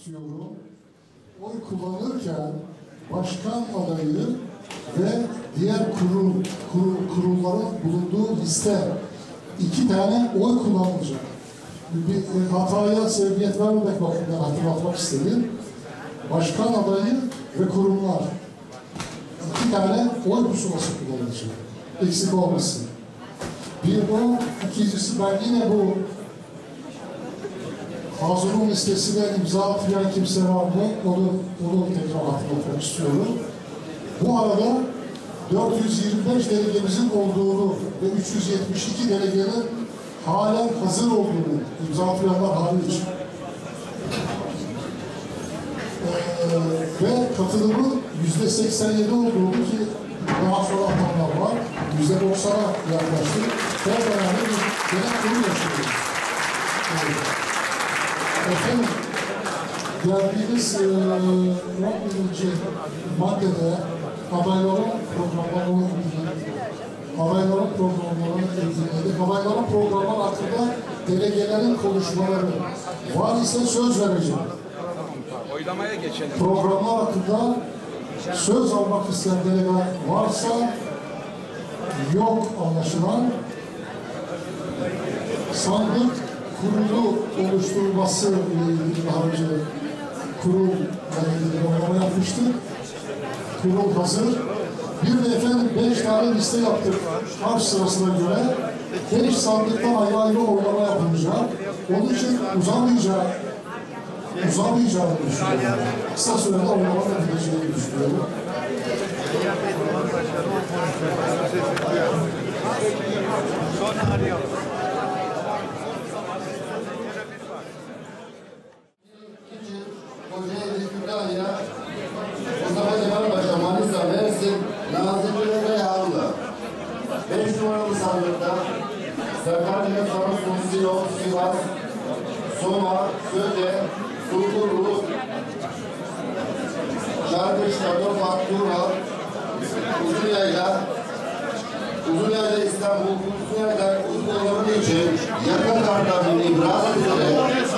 istiyorum. Oy kullanırken başkan adayı ve diğer kurulların bulunduğu liste 2 tane oy kullanılacak. Bir hataya sebebiyet vermemek bakımından hatırlatmak istedim. Başkan adayı ve kurumlar 2 tane oy pusulası kullanılacak. Eksik olmasın. Bir bu, ikincisi ben yine bu Hazırun listesine imza atmayan kimse var mı? Onu tekrar hatırlatmak istiyorum. Bu arada 425 delegemizin olduğunu ve 372 delegenin halen hazır olduğunu imza atmayanlar hariç. Ve katılımın %87 olduğunu ki daha sonra atanlar var. %90'a yaklaştık. Ve yani bir genel kurul yaşıyoruz. Efendim, geldiğimiz 11. maddede adayların programlarını ilgili, adayların programları hakkında delegelerin konuşmaları var ise söz vereceğim. Oylamaya geçelim. Programlar hakkında söz almak isteyen delege varsa yok anlaşılan. Sandık kurulu oluşturulması daha önce kurul oylama yapmıştık. Kurul hazır. Bir de efendim 5 tane liste yaptık. Harç sırasına göre 5 sandıktan ayrı ayrı oylama yapılacak. Onun için uzamayacağını düşünüyorum. Kısa sürede oylama gideceğini düşünüyorum. Manisa, Mersin, Nazilli ve Yağlı. 5 numaralı sandıkta Sakarya, Samsun, Sinop, Sivas, Soma, Söde, Sulgurlu, Şarkışla'da, Faktura, Uzunyayla, İstanbul, Uzunyayla uzunları için yakın kartlarının ibraz üzere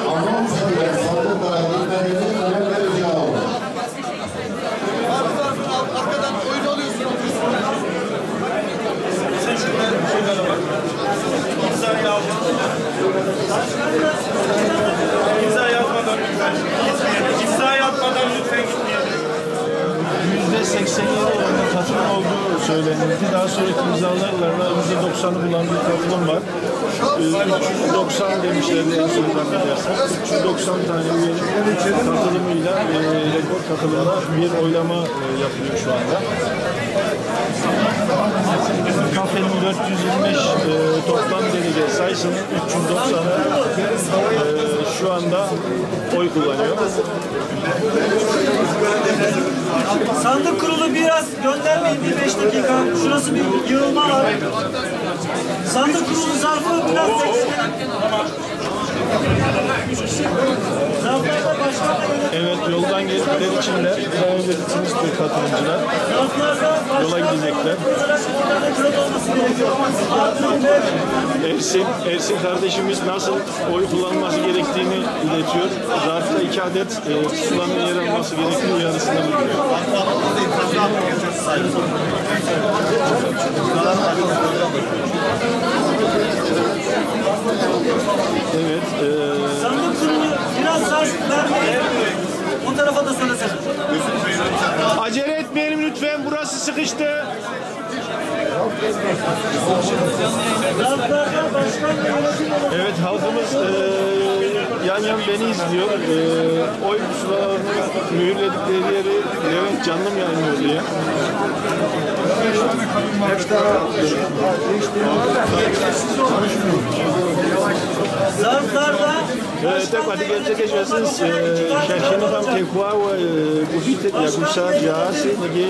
anons edilen sandıklara gitmelerini talep vereceği oldu. Arkadan oyun alıyorsun. İmza yapmadan lütfen. İmza yapmadan lütfen gitmeyelim. %87 oranında katılım olduğu söylenildi. Daha sonraki imzalarla %90'ı bulan bir katılım var. 390 demişlerdi en son zannedersem. 390 tane üyenin katılımıyla rekor katılımla bir oylama yapılıyor şu anda. Kafenin 425 toplam delege sayısının 390'ı şu anda oy kullanıyor. Sandık kurulu biraz göndermeyin bir 5 dakika. Şurası bir yığılma var. Sandık kurulu zarfı biraz zarflarda başkanla Evet, yoldan geldikleri için de belirtiniz bir katılımcılar. Yola gidecekler. Ersin kardeşimiz nasıl oy kullanılması gerektiğini iletiyor. Zarfta 2 adet pusulanın yer alması gerektiği uyarısını bulunuyor. Evet. sandık kurulu biraz zarf vermeyin. O tarafa da sana sen. Acele etmeyelim lütfen. Burası sıkıştı. Evet, halkımız yan yan beni izliyor. Oy pusulalarını mühürledikleri yeri Levent Canlı mı yayınlıyor diye. Zarflarda Tak hadi gerçekleşmesiniz. Şerşeni tam tekva ve gufit yakuşlar cihazı nege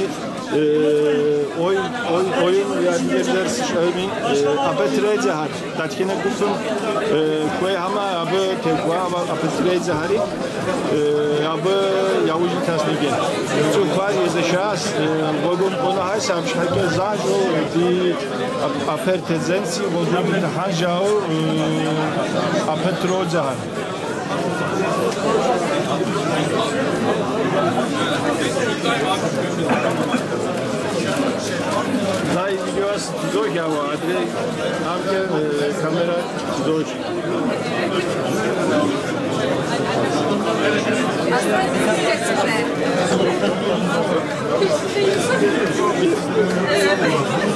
oyun yadigarlar sıçramin apetre zahar. Tatkine kufun koy hama abı tekva ve apetre zahari abı yavucu tasnige. Çok var ya şahs bugün ona hesap şarkı zajo di apertezensi bugün bir hajao apetro zahar. zor ya var. Amca kamera zor.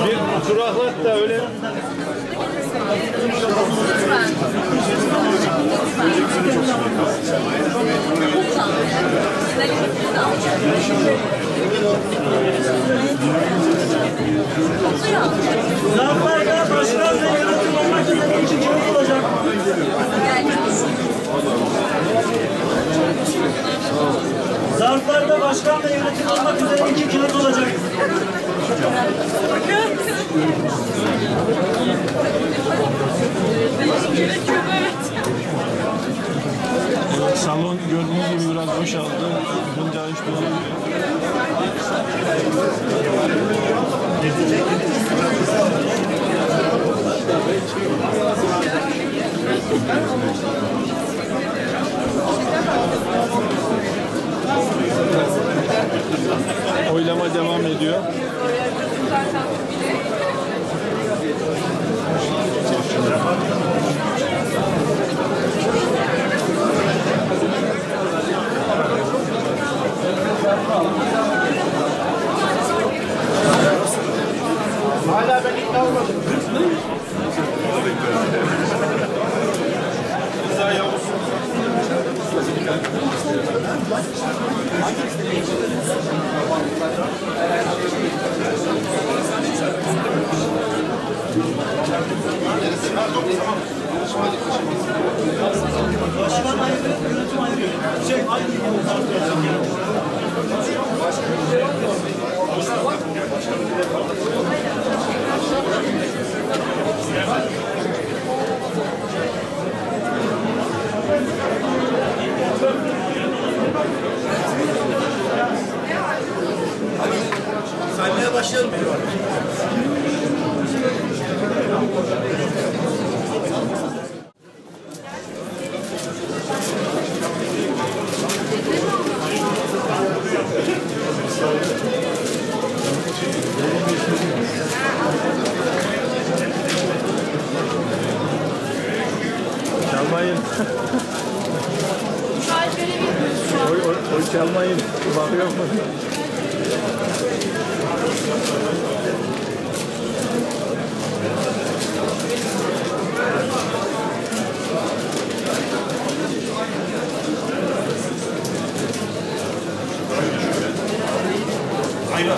Bir duraklat da öyle. Zarflarda başkan ve yönetim olmak üzere 2 kağıt olacak. Zarflarda başkan ve yönetim olmak üzere 2 kağıt olacak. Salon gördüğünüz gibi biraz boşaldı. Bunca iş dolu. Oylama devam ediyor. Hala ben ikna olmadım. Rıza Yavuz. Başkan ayrı, yönetim ayrı. Saymaya başlayalım. Çalmayın. Oy çalmayın. Bakıyor mu? Aynen.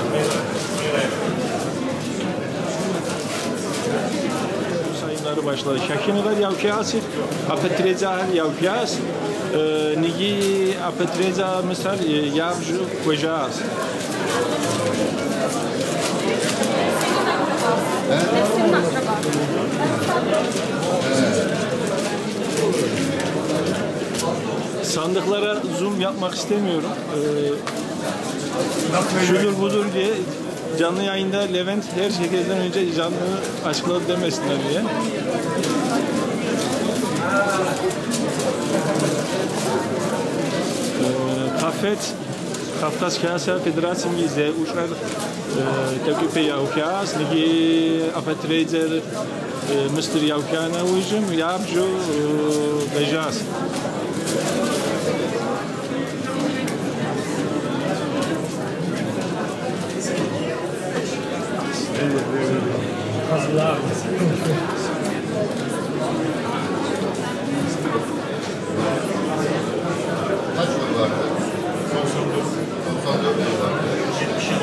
Sayınları başladı. Şakinler yavkiyası, apetreza yavkiyas, nigi apetreza misal yavcu kojas. Sandıklara zoom yapmak istemiyorum. Şudur budur diye canlı yayında Levent her şeyden önce canlı açıkladı demesinler diye. Kafet Kafkas Kasa Federasyonu ze uçlar teküpe yavkiyas nigi apetrezer Mr. Yavkiyana uyum yapju bejas. Hazırlar. Kaç yıl vardı? 94 yıl vardı. 70 yıl.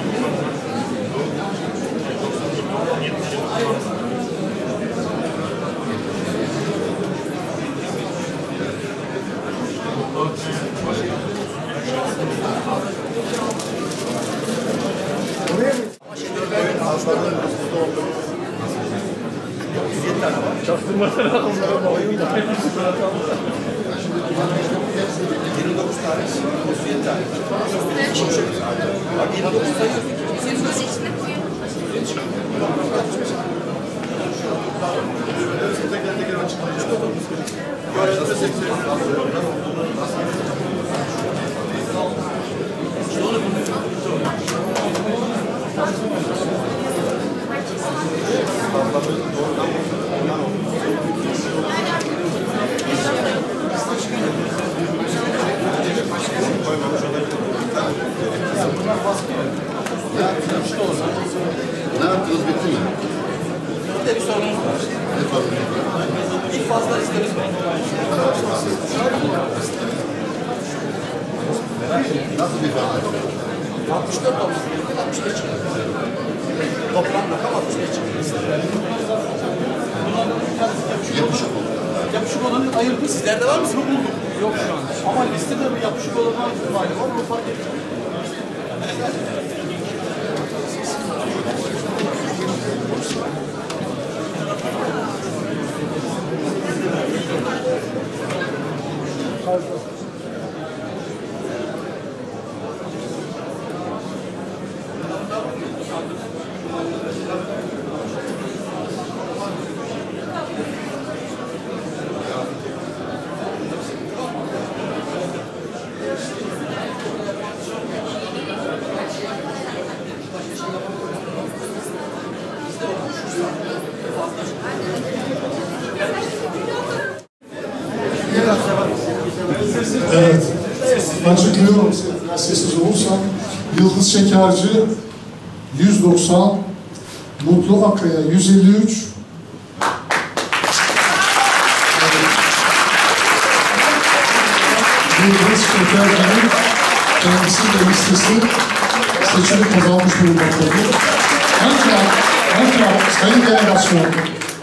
Çaktırmadan onlara bağlayayım da. 29 tane. 37 tane. 29 sayı. Teker teker açıklayacağım. Görevde 80. Thank you. Nasıl bir faaliyet? 64 olmuş. 65 çıkıyor. Toplam rakam 65 çıkıyor. Yapışık olur. Yapışık olanı ayırdık. Sizlerde var mı? Bulduk. Yok şu an. Ama listede bir yapışık olan ihtimali var. Onu fark ettim. Evet, açıklıyorum biraz sessiz olursam. Yıldız Şekerci 190, Mutlu Akkaya 153, Yıldız Şekerci'nin kendisi ve listesi seçimi kazanmış bulunmaktadır. Ancak Sayın Delegasyon,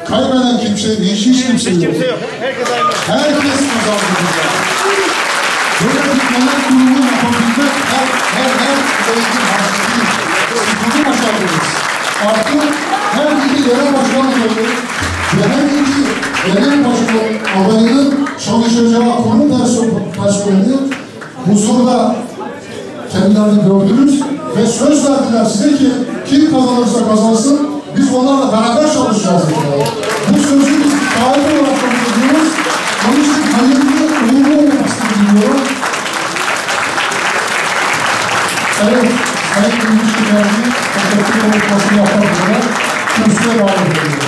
kaybeden kimse, hiç kimse yok. Kimse yok. Herkes aynı. Herkes kazandı burada. Böyle bir genel kurumu yapabilmek her belediye harcı değil. Bunu başardınız. Artık her iki genel başkan adayı ve her iki genel başkan adayının çalışacağı kurum personeli huzurda kendilerini gördünüz ve söz verdiler size ki kim kazanırsa kazansın biz onlarla beraber çalışacağız dediler. Bu sözü biz tarih olarak kabul ediyoruz. Onun için hayırlı, uğurlu olmasını diliyorum. Evet, Sayın Yıldız Şekerci, teşekkür olmasını yapan üzere kürsüye davet ediyorum.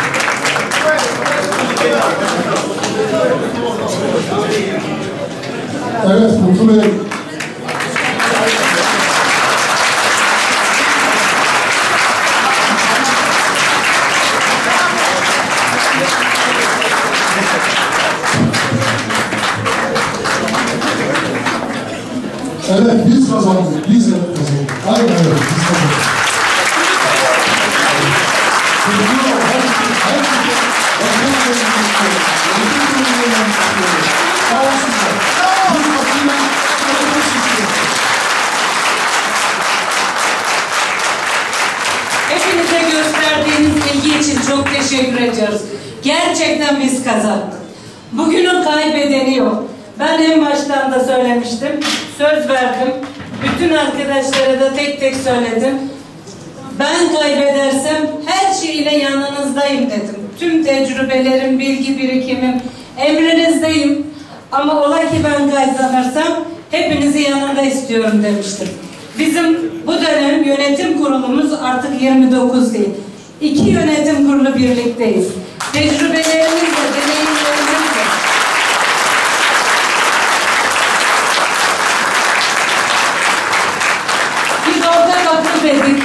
Evet, Mutlu Bey. Evet, biz kazandık, biz kazandık. Aynen öyle, biz kazandık. Hepinize gösterdiğiniz ilgi için çok teşekkür ediyoruz. Gerçekten biz kazandık. Bugünün kaybedeni yok. Ben en baştan da söylemiştim. Söz verdim. Bütün arkadaşlara da tek tek söyledim. Ben kaybedersem her şeyle yanınızdayım dedim. Tüm tecrübelerim, bilgi birikimim emrinizdeyim. Ama ola ki ben kazanırsam hepinizi yanında istiyorum demiştim. Bizim bu dönem yönetim kurulumuz artık 29 değil. 2 yönetim kurulu birlikteyiz. Tecrübelerimizle, deneyimlerimizle biz ortak akıl dedik.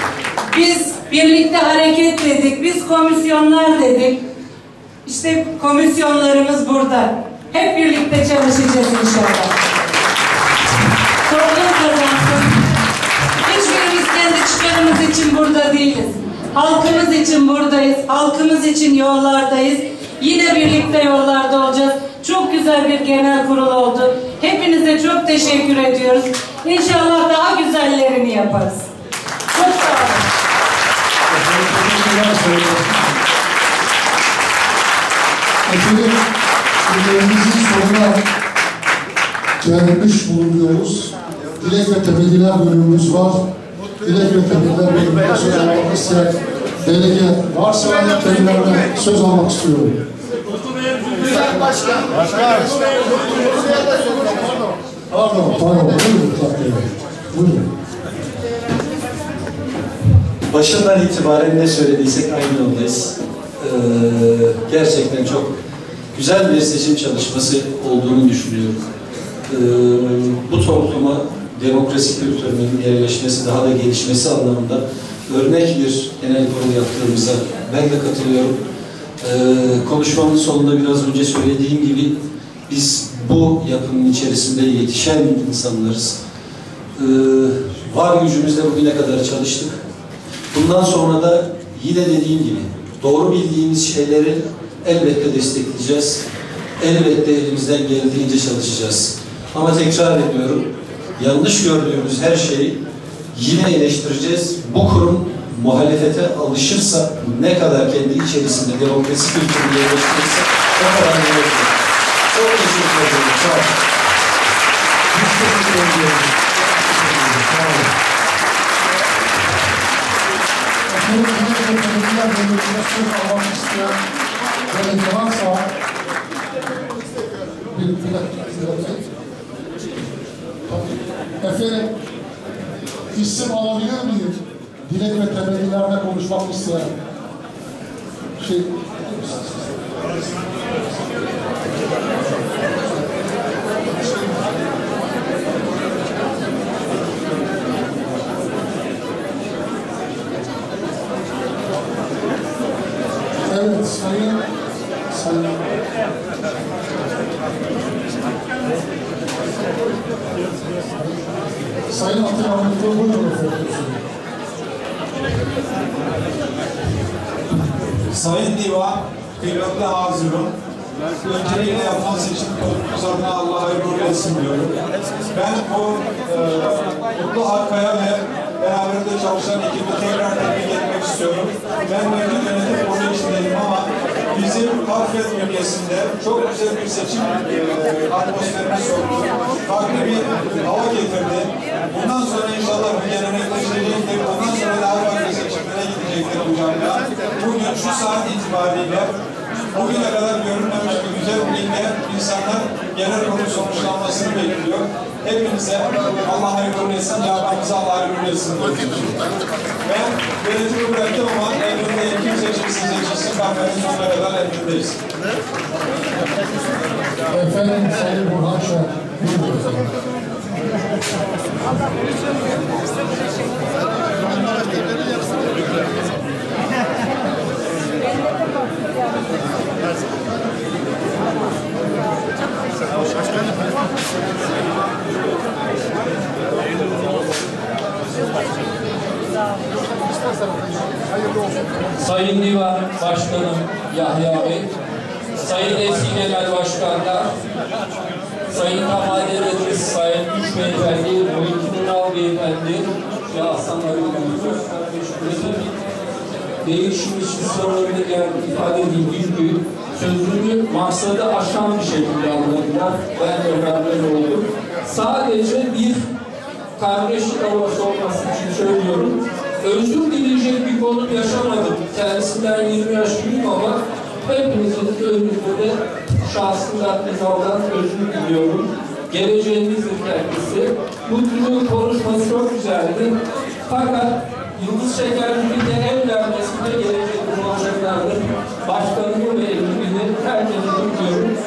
Biz birlikte hareket dedik. Biz komisyonlar dedik. İşte komisyonlarımız burada. Hep birlikte çalışacağız inşallah. Toplum kazansın. Hiçbirimiz kendi çıkarımız için burada değiliz. Halkımız için buradayız. Halkımız için yollardayız. Yine birlikte yollarda olacağız. Çok güzel bir genel kurul oldu. Hepinize çok teşekkür ediyoruz. İnşallah daha güzellerini yaparız. Çok sağ olun. Efendim, ülkemizin sonuna gelmiş bulunuyoruz. Dilek ve temenniler bölümümüz var. Dilek ve temenniler bölümünde söz almak isteyen delege varsa kendilerine söz almak istiyorum. Pardon. Buyurun. Başından itibaren ne söylediysek aynı yoldayız. Gerçekten çok güzel bir seçim çalışması olduğunu düşünüyorum. Bu topluma demokrasi kültürünün yerleşmesi, daha da gelişmesi anlamında örnek bir genel kurul yaptığımıza ben de katılıyorum. Konuşmamın sonunda biraz önce söylediğim gibi biz bu yapının içerisinde yetişen insanlarız. var gücümüzle bugüne kadar çalıştık. Bundan sonra da yine dediğim gibi doğru bildiğimiz şeyleri elbette destekleyeceğiz. Elbette elimizden geldiğince çalışacağız. Ama tekrar ediyorum, yanlış gördüğümüz her şeyi yine eleştireceğiz. Bu kurum muhalefete alışırsa, ne kadar kendi içerisinde demokrasi kültürünü eleştirirse o kadar eleştirir. Çok teşekkür ederim. Sağ olun. Biz teşekkür ediyoruz. Sağ olun. Efendim, belediyeler bölümünde söz almak isteyen belediye varsa efendim, isim alabilir miyim? Dilek ve temellilerle konuşmak isteyen evet, Sayın Abdülhamit Bey, buyurun efendim. Sayın Divan, kıymetli hazırım. Öncelikle yapılan seçim toplumumuz adına Allah hayırlı etsin diyorum. Ben bu mutlu halkaya ve beraberinde çalışan ekibi tekrar tebrik etmek istiyorum. Ben mevcut yönetim kurulu içindeyim ama bizim Harfet bölgesinde çok güzel bir seçim atmosferine soktu. Farklı bir hava getirdi. Bundan sonra inşallah bu gelenekleşecektir. Bundan sonra daha farklı seçimlere gidecektir bu camia. Bugün şu saat itibariyle bugüne kadar görülmemiş bir güzel ilde insanlar genel kurul sonuçlanmasını bekliyor. Hepinize Allah hayırlı etsin, cevabımıza Allah hayırlı etsin. Ben yönetimi bıraktım ama emrinde kim seçilsin seçilsin, kahvenin sonuna kadar emrindeyiz. Efendim, Sayın Burhan Şah. Sayın Divan Başkanım Yahya Bey, Sayın Eski Genel Başkanlar, Sayın Kamal Ederiz, Sayın Güç Beyefendi, Muhittin Ünal Beyefendi ve Aslan Arıgül'ün değişim için sorunlarında ifade edildiği sözünü maksadı aşan bir şekilde anladılar. Ben de önemli oldum. Sadece bir kardeşlik havası olması için söylüyorum. Özür dileyecek bir konu yaşamadım. Kendisinden 20 yaş büyük ama hepinizin önünde de şahsından, nizamdan özür diliyorum. Geleceğinizdir kendisi. Bu konuşması çok güzeldi. Fakat Yıldız Şekercilik'te el vermesinde gelecek olacaklardır. Başkanımı ve ekibini herkese kutluyorum.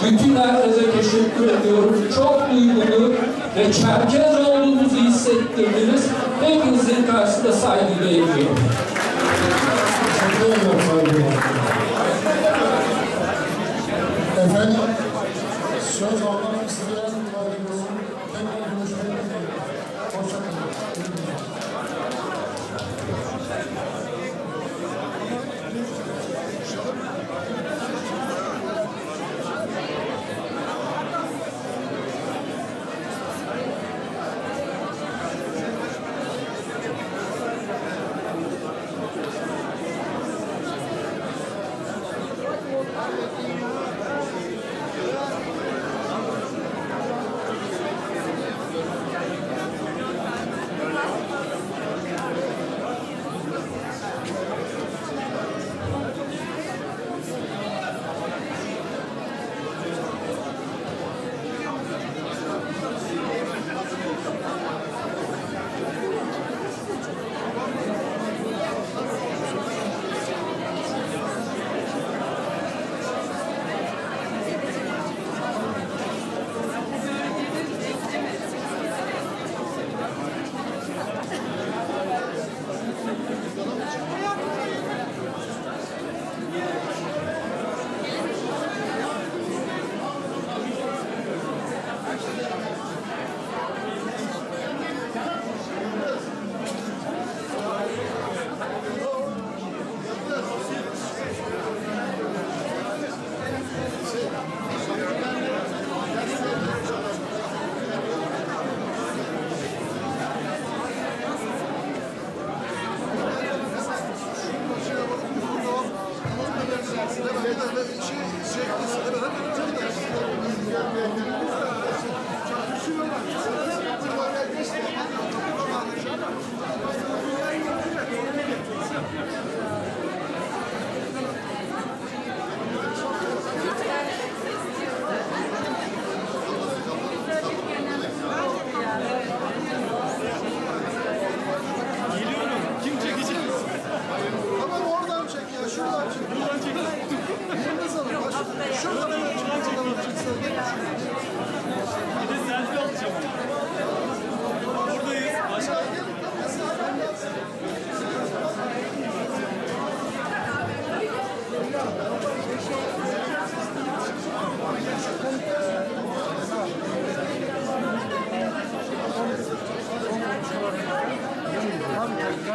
Bütün herkese teşekkür ediyorum. Çok duygulu ve Çerkez olduğumuzu hissettirdiniz. Hepinizin karşısında saygıyla eğiliyorum. Teşekkür ederim saygıyla. Efendim, söz almak isteyen tekrar görüşmek üzere. Hoşçakalın.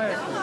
Evet.